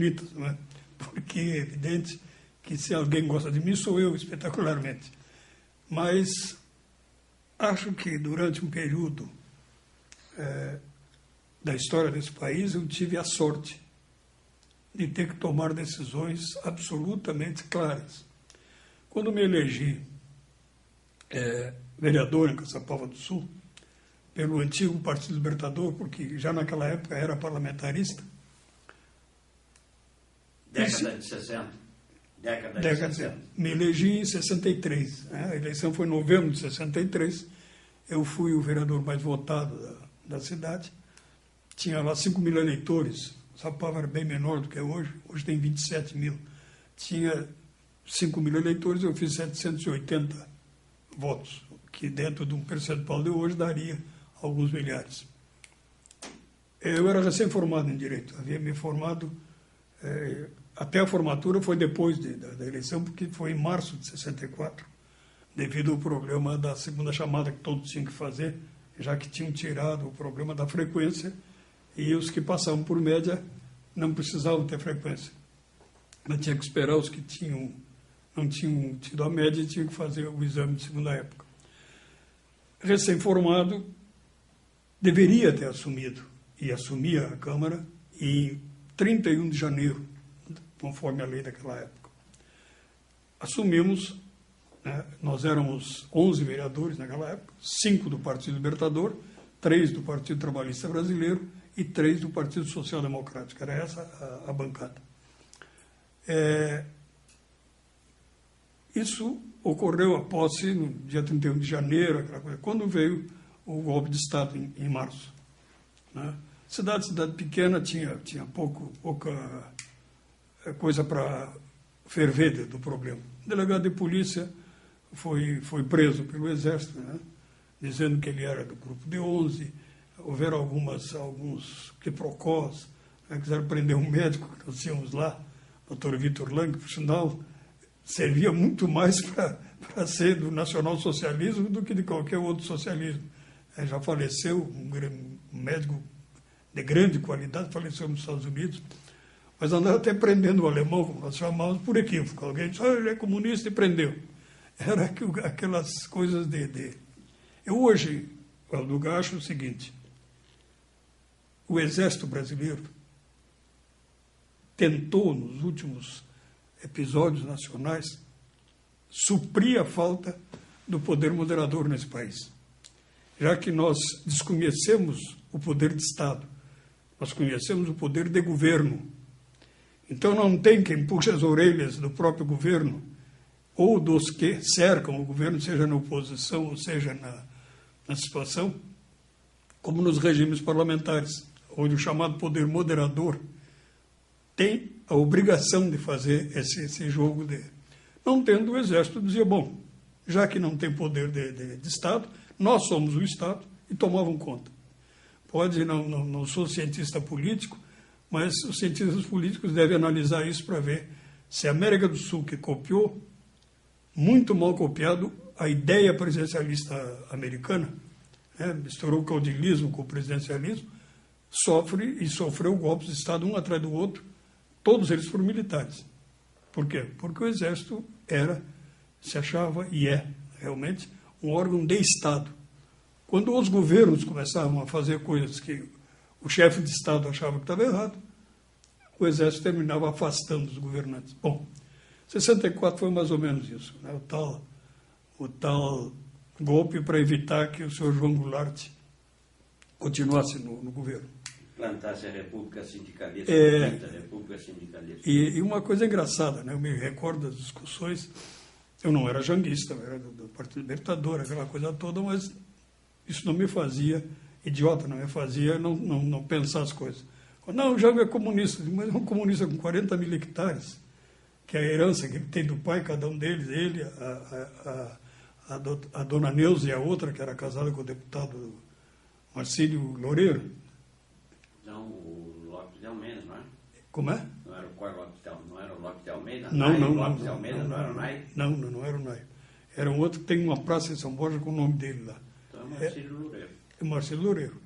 bonitas, não é? Porque é evidente que se alguém gosta de mim, sou eu, espetacularmente. Mas acho que durante um período da história desse país, eu tive a sorte de ter que tomar decisões absolutamente claras. Quando me elegi vereador em Caçapava do Sul, pelo antigo Partido Libertador, porque já naquela época era parlamentarista. Década de 60. Década de 60. Me elegi em 63. A eleição foi em novembro de 63. Eu fui o vereador mais votado da cidade. Tinha lá 5 mil eleitores. Caçapava era bem menor do que é hoje. Hoje tem 27 mil. Tinha 5 mil eleitores, eu fiz 780 votos, que dentro de um percentual de hoje daria alguns milhares. Eu era recém-formado em Direito. Havia me formado... até a formatura foi depois da eleição, porque foi em março de 64, devido ao problema da segunda chamada que todos tinham que fazer, já que tinham tirado o problema da frequência, e os que passavam por média não precisavam ter frequência. Mas tinha que esperar os que não tinham tido a média e tinham que fazer o exame de segunda época. Recém-formado, deveria ter assumido, e assumia a Câmara, em 31 de janeiro, conforme a lei daquela época. Assumimos, nós éramos 11 vereadores naquela época, 5 do Partido Libertador, 3 do Partido Trabalhista Brasileiro e 3 do Partido Social Democrático. Era essa a bancada. Isso ocorreu a posse no dia 31 de janeiro, aquela coisa, quando veio o golpe de Estado em março. Cidade pequena tinha pouca coisa para ferver do problema. O delegado de polícia foi preso pelo Exército, dizendo que ele era do grupo de 11. Houveram alguns quiprocós, quiseram prender um médico que nós tínhamos lá, Dr. Vitor Lang, por sinal, servia muito mais para ser do nacionalsocialismo do que de qualquer outro socialismo. Já faleceu, um médico de grande qualidade, faleceu nos Estados Unidos, mas andava até prendendo o alemão, como nós chamávamos, por equívoco. Alguém disse, ele é comunista e prendeu. Era aquelas coisas Eu hoje, Valduga, acho o seguinte, o Exército Brasileiro tentou, nos últimos episódios nacionais, suprir a falta do poder moderador nesse país. Já que nós desconhecemos o poder de Estado, nós conhecemos o poder de governo. Então não tem quem puxe as orelhas do próprio governo ou dos que cercam o governo, seja na oposição ou seja na situação, como nos regimes parlamentares, onde o chamado poder moderador tem a obrigação de fazer esse jogo de... Não tendo o Exército, dizia, bom, já que não tem poder de Estado, nós somos o Estado, e tomavam conta. Não sou cientista político, mas os cientistas políticos devem analisar isso para ver se a América do Sul, que copiou, muito mal copiado, a ideia presidencialista americana, misturou o caudilismo com o presidencialismo, sofreu golpes de Estado um atrás do outro, todos eles foram militares. Por quê? Porque o Exército se achava, e é realmente, um órgão de Estado. Quando os governos começavam a fazer coisas que o chefe de Estado achava que estava errado, o Exército terminava afastando os governantes. Bom, 64 foi mais ou menos isso, o tal golpe para evitar que o senhor João Goulart continuasse no governo. Plantasse a República Sindicalista, República Sindicalista. E uma coisa engraçada, eu me recordo das discussões, eu não era janguista, eu era do Partido Libertador, aquela coisa toda, mas isso não me fazia, idiota, não me fazia não pensar as coisas. Não, o Jango é comunista, mas é um comunista com 40 mil hectares, que é a herança que ele tem do pai, cada um deles, ele, a dona Neuza e a outra, que era casada com o deputado Marcílio Loureiro. Não, o Lopes de Almeida, não é? Como é? Não era o Lopes de Almeida? Não. Lopes de Almeida não era o Nai? Não era o Nai. Era um outro que tem uma praça em São Borja com o nome dele lá. Então é Marcílio Loureiro. É Marcílio Loureiro.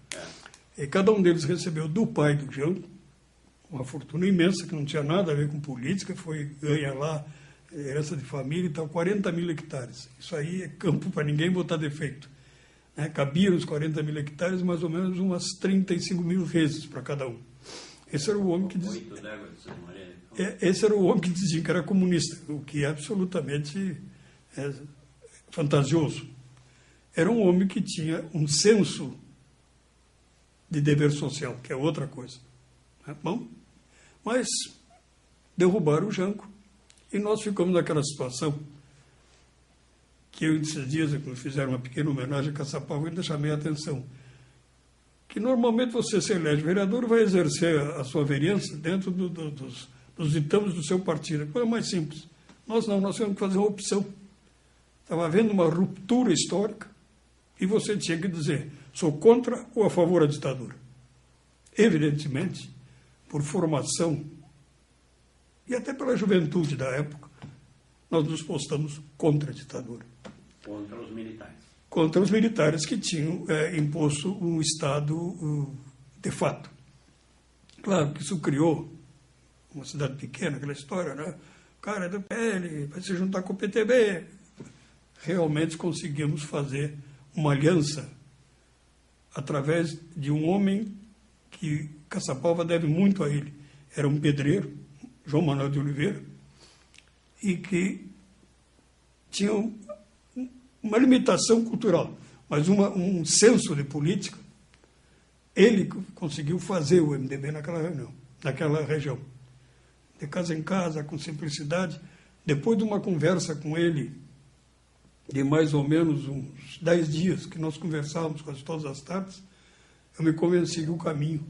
E cada um deles recebeu do pai do Jango uma fortuna imensa, que não tinha nada a ver com política, foi ganha lá, herança de família e tal, 40 mil hectares. Isso aí é campo para ninguém botar defeito. Né? Cabia nos 40 mil hectares mais ou menos umas 35 mil reses para cada um. Esse era o homem que dizia... Esse era o homem que dizia que era comunista, o que é absolutamente fantasioso. Era um homem que tinha um senso de dever social, que é outra coisa. Bom, mas derrubaram o Janco e nós ficamos naquela situação que eu, esses dias, quando fizeram uma pequena homenagem a Caçapava, ainda chamei a atenção. Que normalmente você se elege vereador, vai exercer a sua vereança dentro dos ditames do seu partido. A coisa mais simples. Nós não, nós tivemos que fazer uma opção. Estava havendo uma ruptura histórica e você tinha que dizer, sou contra ou a favor da ditadura. Evidentemente, por formação e até pela juventude da época, nós nos postamos contra a ditadura. Contra os militares. Contra os militares que tinham imposto um Estado de fato. Claro que isso criou uma cidade pequena, aquela história, né? O cara é do PL, vai se juntar com o PTB. Realmente conseguimos fazer uma aliança através de um homem que Caçapava deve muito a ele. Era um pedreiro, João Manuel de Oliveira, e que tinha uma limitação cultural, mas um senso de política. Ele conseguiu fazer o MDB naquela região. De casa em casa, com simplicidade. Depois de uma conversa com ele, de mais ou menos uns 10 dias, que nós conversávamos quase todas as tardes, eu me convenci que o caminho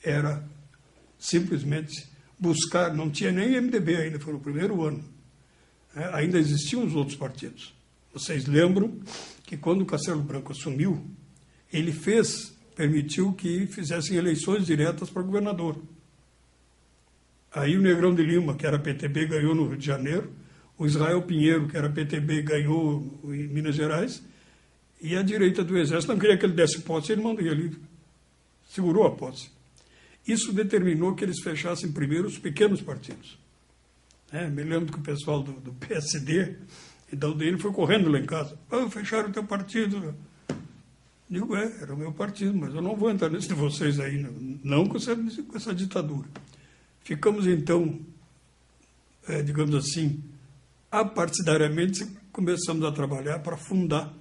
era simplesmente buscar, não tinha nem MDB ainda, foi no primeiro ano, ainda existiam os outros partidos. Vocês lembram que quando o Castelo Branco assumiu, ele permitiu que fizessem eleições diretas para governador. Aí o Negrão de Lima, que era PTB, ganhou no Rio de Janeiro, o Israel Pinheiro, que era PTB, ganhou em Minas Gerais, e a direita do Exército não queria que ele desse posse, ele segurou a posse. Isso determinou que eles fechassem primeiro os pequenos partidos. Me lembro que o pessoal do PSD, então dele foi correndo lá em casa. Fecharam o teu partido. Digo, era o meu partido, mas eu não vou entrar nesse de vocês aí, não com essa ditadura. Ficamos, então, digamos assim, apartidariamente, começamos a trabalhar para fundar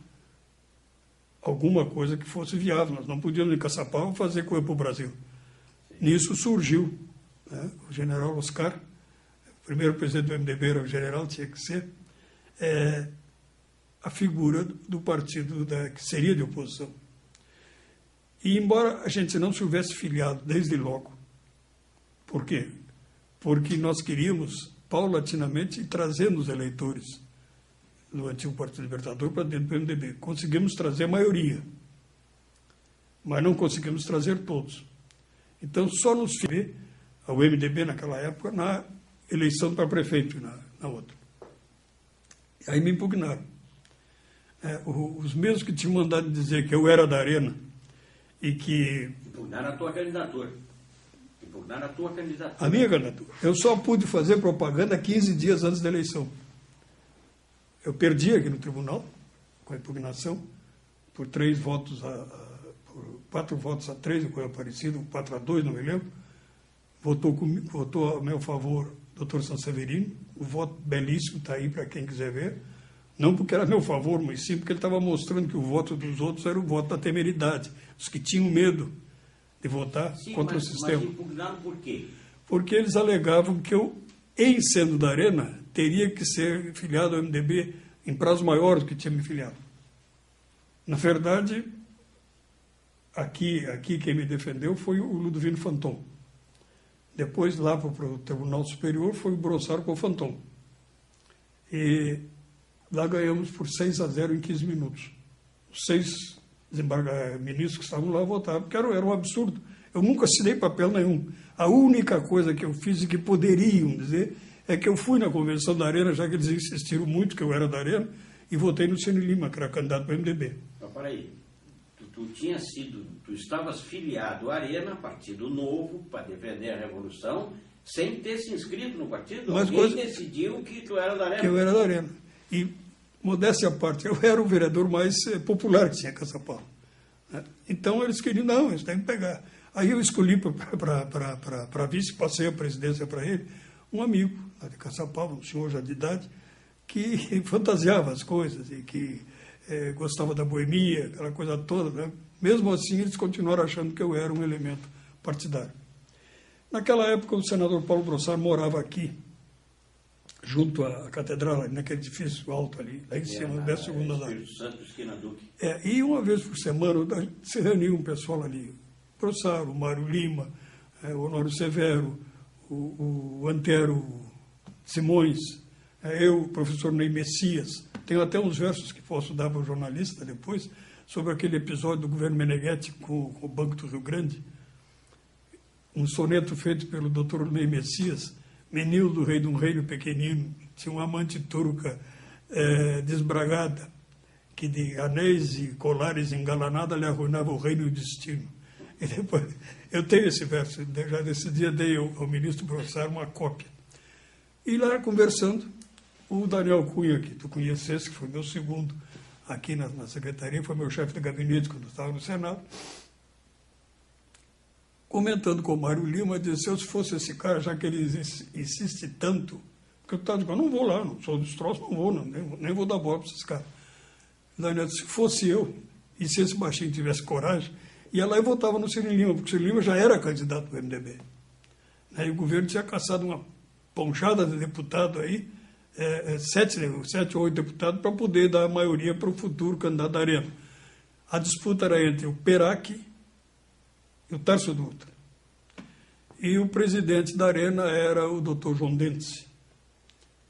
alguma coisa que fosse viável. Nós não podíamos, em Caçapava, fazer coisa para o Brasil. Nisso surgiu o general Oscar, o primeiro presidente do MDB era o general, tinha que ser, a figura do partido que seria de oposição. E embora a gente não se houvesse filiado desde logo, por quê? Porque nós queríamos, paulatinamente, ir trazendo os eleitores do antigo Partido Libertador para dentro do MDB. Conseguimos trazer a maioria, mas não conseguimos trazer todos. Então, só nos filiamos ao MDB naquela época na eleição para prefeito, na outra. E aí me impugnaram. Os mesmos que tinham mandado dizer que eu era da Arena e que... Impugnaram a tua candidatura. Impugnaram a tua candidatura. A minha candidatura. Eu só pude fazer propaganda 15 dias antes da eleição. Eu perdi aqui no tribunal, com a impugnação, por 4 votos a 3, coisa parecida, 4-2, não me lembro. Votou a meu favor o Dr. Sanseverino, o voto belíssimo, está aí para quem quiser ver. Não porque era a meu favor, mas sim porque ele estava mostrando que o voto dos outros era o voto da temeridade, os que tinham medo de votar contra o sistema. Mas impugnaram por quê? Porque eles alegavam que eu, em sendo da Arena, teria que ser filiado ao MDB em prazo maior do que tinha me filiado. Na verdade, aqui quem me defendeu foi o Ludovino Fanton. Depois, lá para o Tribunal Superior, foi o Brossaro com o Fanton. E lá ganhamos por 6-0 em 15 minutos. Os 6 ministros que estavam lá votaram, porque era um absurdo. Eu nunca assinei papel nenhum. A única coisa que eu fiz e que poderiam dizer é que eu fui na convenção da Arena, já que eles insistiram muito que eu era da Arena, e votei no Cine Lima, que era candidato para o MDB. Mas peraí, tu tu estavas filiado à Arena, Partido Novo, para defender a Revolução, sem ter se inscrito no partido. Mas alguém decidiu que tu era da Arena. Que eu era da Arena. E, modéstia à parte, eu era o vereador mais popular que tinha em Caçapava. Então eles queriam, não, eles têm que pegar. Aí eu escolhi para vice, passei a presidência para ele, um amigo lá de Caçapava, um senhor já de idade, que fantasiava as coisas e que gostava da boemia, aquela coisa toda, né? Mesmo assim, eles continuaram achando que eu era um elemento partidário. Naquela época, o senador Paulo Brossard morava aqui, junto à catedral, naquele edifício alto ali, lá em cima, no 12º andar. Espírito Santo, esquina Duque. E uma vez por semana se reunia um pessoal ali, o Brossard, o Mário Lima, o Honório Severo, o Antero Simões, eu, o professor Ney Messias. Tenho até uns versos que posso dar para o jornalista depois, sobre aquele episódio do governo Meneghetti com o Banco do Rio Grande. Um soneto feito pelo doutor Ney Messias, menino do rei de um reino pequenino, tinha uma amante turca desbragada, que de anéis e colares engalanada lhe arruinava o reino e o destino. E depois, eu tenho esse verso, já nesse dia dei ao ministro Brossard uma cópia. E lá conversando, o Daniel Cunha, que tu conhecesse, que foi meu segundo aqui na secretaria, foi meu chefe de gabinete quando eu estava no Senado, comentando com o Mário Lima, disse, se fosse esse cara, já que ele insiste tanto, porque eu estava dizendo, não vou lá, não sou dos troços, não vou, não, nem vou dar bola para esses caras. Daniel disse, se fosse eu, e se esse baixinho tivesse coragem, ia lá e votava no Ciro Lima, porque o Ciro Lima já era candidato do MDB. E o governo tinha caçado uma ponchada de deputado aí, 7 ou 8 deputados, para poder dar a maioria para o futuro candidato da Arena. A disputa era entre o Perac e o Tarso Dutra. E o presidente da Arena era o doutor João Dentes.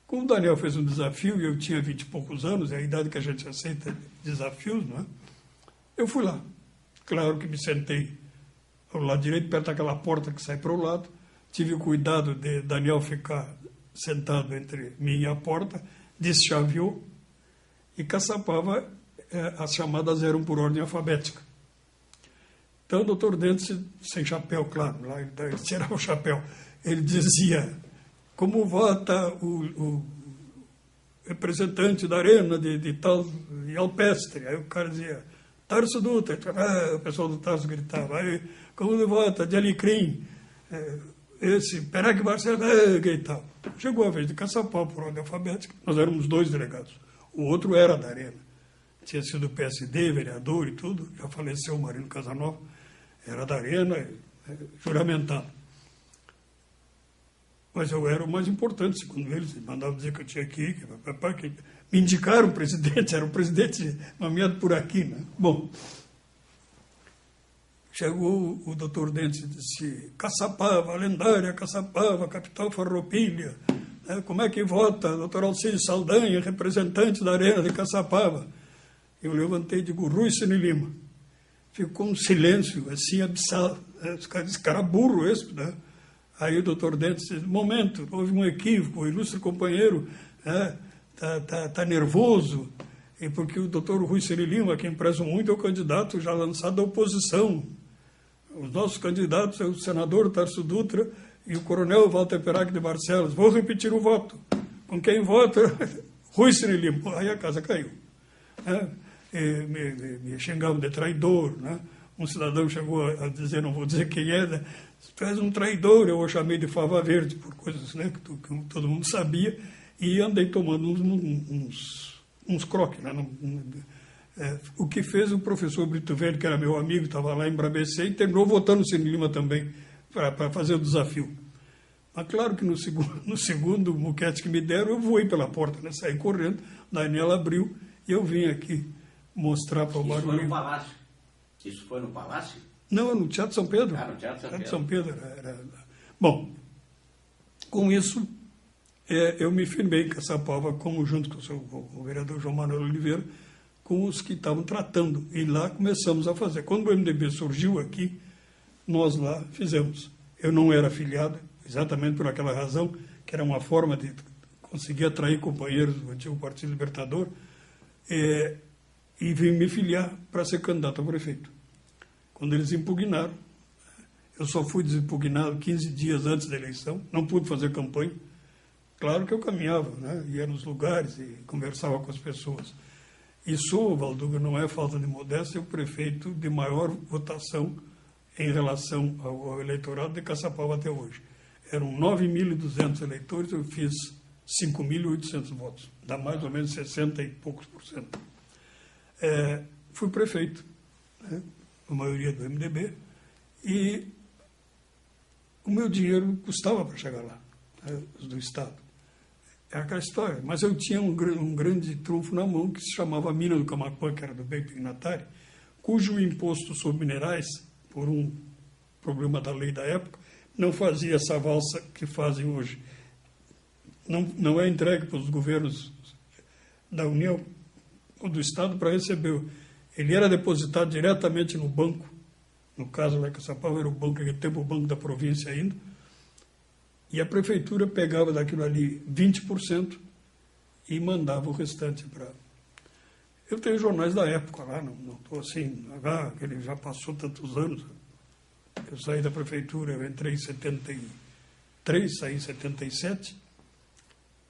Como o Daniel fez um desafio, e eu tinha 20 e poucos anos, é a idade que a gente aceita desafios, não é? Eu fui lá. Claro que me sentei ao lado direito, perto daquela porta que sai para o lado. Tive o cuidado de Daniel ficar sentado entre mim e a porta, deschaveou, e Caçapava, as chamadas eram por ordem alfabética. Então o doutor Dentes, sem chapéu, claro, lá ele tirava o chapéu, ele dizia, como vota o representante da Arena de tal e Alpestre? Aí o cara dizia, Tarso Dutra, o pessoal do Tarso gritava, aí, como vota de Alecrim, esse Perac Barcelos, e tal. Chegou a vez de Caçapava por ordem alfabética, nós éramos 2 delegados, o outro era da Arena, tinha sido PSD, vereador e tudo, já faleceu o Marino Casanova, era da Arena, juramentado. Mas eu era o mais importante, segundo eles mandavam dizer que eu tinha que ir, que me indicaram o presidente, era o presidente nomeado por aqui, né? Bom, chegou o doutor Dentes e disse, Caçapava, lendária Caçapava, capital farroupilha, né? Como é que vota, doutor Alcides Saldanha, representante da Arena de Caçapava? Eu levantei e digo, Rui Cine Lima. Ficou um silêncio, assim, abissal. Esse cara burro, esse, né? Aí o doutor Dentes disse, momento, houve um equívoco, o ilustre companheiro tá nervoso, e porque o doutor Rui Cine Lima, quem prezo muito, é o candidato já lançado da oposição. Os nossos candidatos é o senador Tarso Dutra e o coronel Walter Perac de Barcelos. Vou repetir o voto. Com quem vota? Rui Cine Lima. Aí a casa caiu. Me xingavam de traidor, né? Um cidadão chegou a dizer, não vou dizer quem é, né? Tu és um traidor, eu o chamei de fava verde, por coisas, né, que todo mundo sabia, e andei tomando uns croques, né? O que fez o professor Brito Velho, que era meu amigo, estava lá em Brabecê, e terminou votando o Cine Lima também, para fazer o desafio. Mas claro que no segundo muquete que me deram, eu voei pela porta, né? Saí correndo, Daniel abriu, e eu vim aqui mostrar para o Mário Lima. Isso foi no Palácio? Isso foi no Palácio? Não, no Teatro São Pedro. Ah, no Teatro São Pedro. Bom, com isso, eu me firmei em Caçapava, como junto com o vereador João Manuel Oliveira, com os que estavam tratando. E lá começamos a fazer. Quando o MDB surgiu aqui, nós lá fizemos. Eu não era afiliado, exatamente por aquela razão, que era uma forma de conseguir atrair companheiros do antigo Partido Libertador, e vim me filiar para ser candidato a prefeito. quando eles impugnaram. Eu só fui desimpugnado 15 dias antes da eleição, não pude fazer campanha. Claro que eu caminhava, né? Ia nos lugares e conversava com as pessoas. E sou, Valduga, não é falta de modéstia, o prefeito de maior votação em relação ao eleitorado de Caçapava até hoje. Eram 9.200 eleitores, eu fiz 5.800 votos, dá mais ou menos 60 e poucos %. Fui prefeito, né? A maioria do MDB, e o meu dinheiro custava para chegar lá, né? Do Estado. É aquela história. Mas eu tinha um grande trunfo na mão, que se chamava Mina do Camaquã, que era do Bem Pignatário, cujo imposto sobre minerais, por um problema da lei da época, não fazia essa valsa que fazem hoje. Não é entregue para os governos da União ou do Estado para receber. Ele era depositado diretamente no banco. No caso lá que Caçapava era o banco, naquele tempo o Banco da Província ainda. E a prefeitura pegava daquilo ali 20% e mandava o restante para... Eu tenho jornais da época lá, não estou assim, ele já passou tantos anos. Eu saí da prefeitura, eu entrei em 73, saí em 77,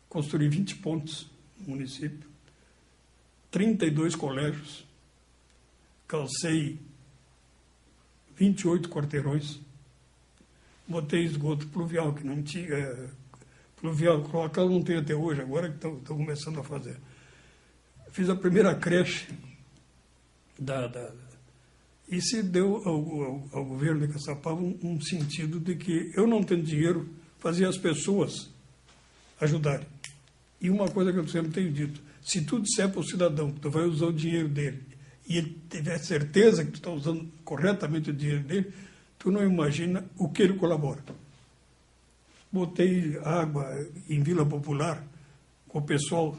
construí 20 pontes no município, 32 colégios, calcei 28 quarteirões, botei esgoto pluvial, que não tinha, pluvial, cloacal não tem até hoje, agora que estão começando a fazer. Fiz a primeira creche e se deu ao governo de Caçapava um sentido de que eu não tendo dinheiro, fazia as pessoas ajudarem. E uma coisa que eu sempre tenho dito, se tu disser para o cidadão que tu vai usar o dinheiro dele e ele tiver certeza que tu está usando corretamente o dinheiro dele, tu não imagina o que ele colabora. Botei água em Vila Popular com o pessoal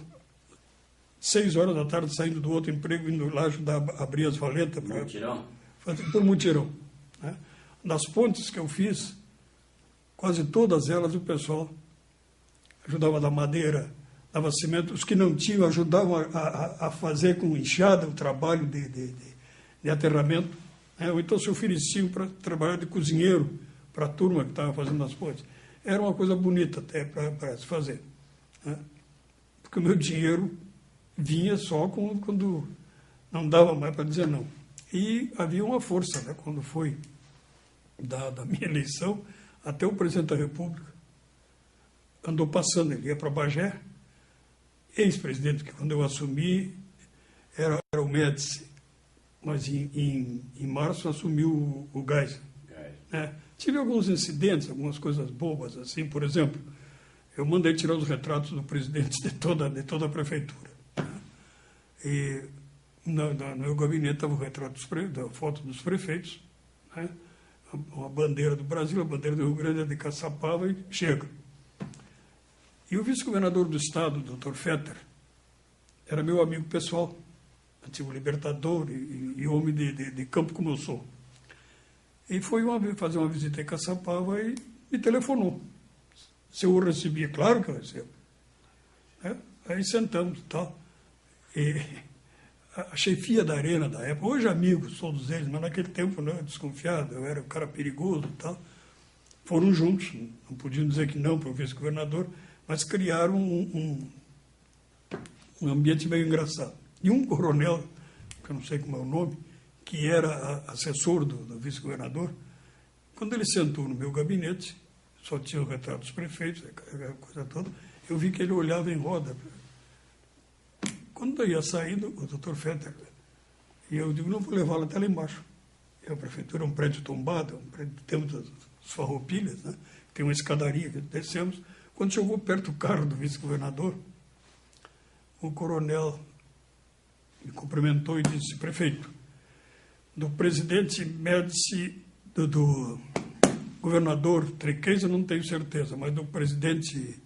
6 horas da tarde saindo do outro emprego, indo lá ajudar a abrir as valetas. Por mutirão. Né? Das pontes que eu fiz, quase todas elas o pessoal ajudava a dar madeira, dava cimento. Os que não tinham ajudavam a fazer com enxada o trabalho de aterramento. Né? Ou então se ofereciam para trabalhar de cozinheiro para a turma que estava fazendo as pontes. Era uma coisa bonita até para se fazer. Né? Porque o meu dinheiro vinha só quando não dava mais para dizer não. E havia uma força, né? Quando foi da minha eleição, até o presidente da República andou passando, ele ia para Bagé, ex-presidente, que quando eu assumi era o Médici, mas em março assumiu o Geisel. Né? Tive alguns incidentes, algumas coisas bobas, assim, por exemplo, eu mandei tirar os retratos do presidente de toda a prefeitura. Né? E no meu gabinete estava o retrato da foto dos prefeitos, né? A bandeira do Brasil, a bandeira do Rio Grande, a de Caçapava e chega. E o vice-governador do estado, Dr. Fetter, era meu amigo pessoal, antigo libertador e homem de campo como eu sou. E foi fazer uma visita em Caçapava e me telefonou. Se eu o recebia, claro que eu recebo. Né? Aí sentamos e tal. E a chefia da Arena da época, hoje amigos todos eles, mas naquele tempo não, desconfiado, eu era um cara perigoso e tal. Foram juntos, não podiam dizer que não para o vice-governador, mas criaram um ambiente meio engraçado. E um coronel, que eu não sei como é o nome, que era assessor do vice-governador, quando ele sentou no meu gabinete, só tinha o retrato dos prefeitos, a coisa toda, eu vi que ele olhava em roda. Quando eu ia saindo, o doutor Fetter, e eu digo, não vou levá-lo até lá embaixo. E a prefeitura é um prédio tombado, um prédio, temos as farroupilhas, né? Tem uma escadaria que descemos. Quando chegou perto do carro do vice-governador, o coronel me cumprimentou e disse, prefeito, do presidente Médici, do governador Trequês, eu não tenho certeza, mas do presidente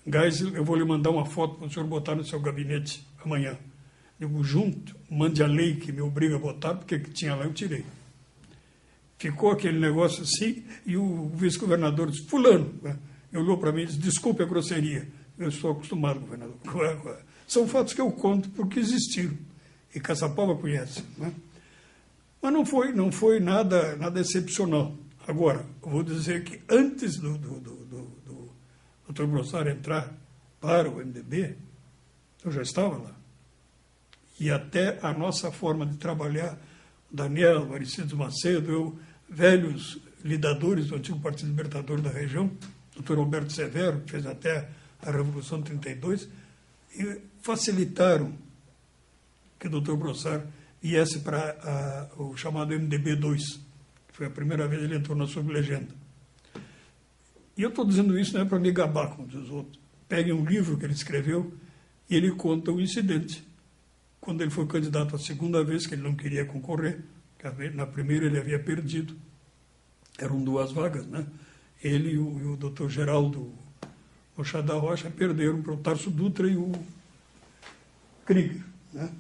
Geisel, eu vou lhe mandar uma foto para o senhor botar no seu gabinete amanhã. Digo, junto, mande a lei que me obriga a botar, porque que tinha lá eu tirei. Ficou aquele negócio assim, e o vice-governador disse, fulano, né? Olhou para mim e disse, desculpe a grosseria, eu estou acostumado, governador. São fatos que eu conto porque existiram, e Caçapava conhece. Né? Mas não foi nada excepcional. Agora, eu vou dizer que antes do Dr. Brossard entrar para o MDB, eu já estava lá. E até a nossa forma de trabalhar, Daniel, Aristides Macedo, eu, velhos lidadores do antigo Partido Libertador da região, Dr. Roberto Severo, que fez até a Revolução de 32, e facilitaram que o Dr. Brossard viesse para o chamado MDB-2, que foi a primeira vez que ele entrou na sublegenda. E eu estou dizendo isso não é para me gabar como os outros. Peguem um livro que ele escreveu e ele conta o incidente. Quando ele foi candidato a segunda vez, que ele não queria concorrer, na primeira ele havia perdido, eram 2 vagas, né? Ele e o Dr. Geraldo Mochada Rocha perderam para o Tarso Dutra e o Krieger, né?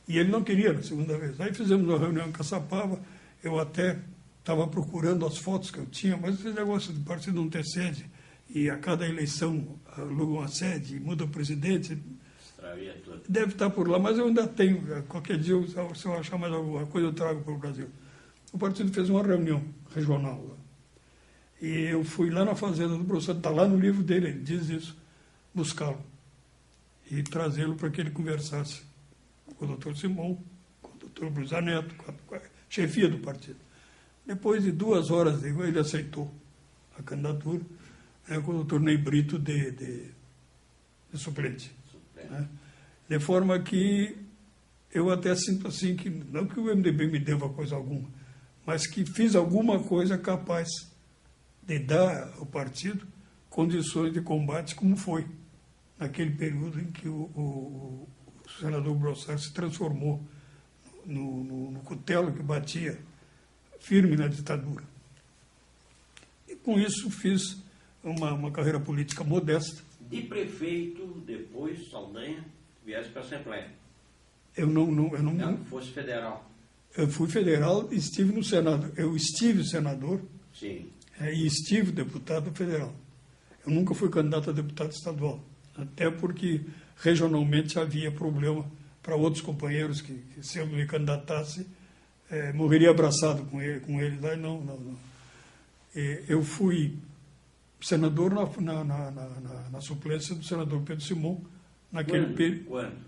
E ele não queria na segunda vez. Aí fizemos uma reunião em Caçapava, eu até estava procurando as fotos que eu tinha, mas esse negócio do partido não ter sede, e a cada eleição aluga uma sede, e muda o presidente, deve estar por lá, mas eu ainda tenho, qualquer dia, se eu achar mais alguma coisa, eu trago para o Brasil. O partido fez uma reunião regional lá. E eu fui lá na fazenda do professor, está lá no livro dele, ele diz isso, buscá-lo e trazê-lo para que ele conversasse com o doutor Simão, com o doutor Brusaneto, com a chefia do partido. Depois de 2 horas, ele aceitou a candidatura, com o doutor Ney Brito de suplente. Né? De forma que eu até sinto assim, que não que o MDB me deva coisa alguma, mas que fiz alguma coisa capaz de dar ao partido condições de combate, como foi naquele período em que o senador Brossard se transformou no cutelo que batia firme na ditadura. E com isso fiz uma carreira política modesta. De prefeito, depois Saldanha, viesse para a Assembleia. Eu não fosse federal. Eu fui federal e estive no Senado. Eu estive senador. Sim. E estive deputado federal. Eu nunca fui candidato a deputado estadual, até porque regionalmente havia problema para outros companheiros que se eu me candidatasse, morreria abraçado com ele lá. Não. Eu fui senador na suplência do senador Pedro Simão, naquele período. Quando?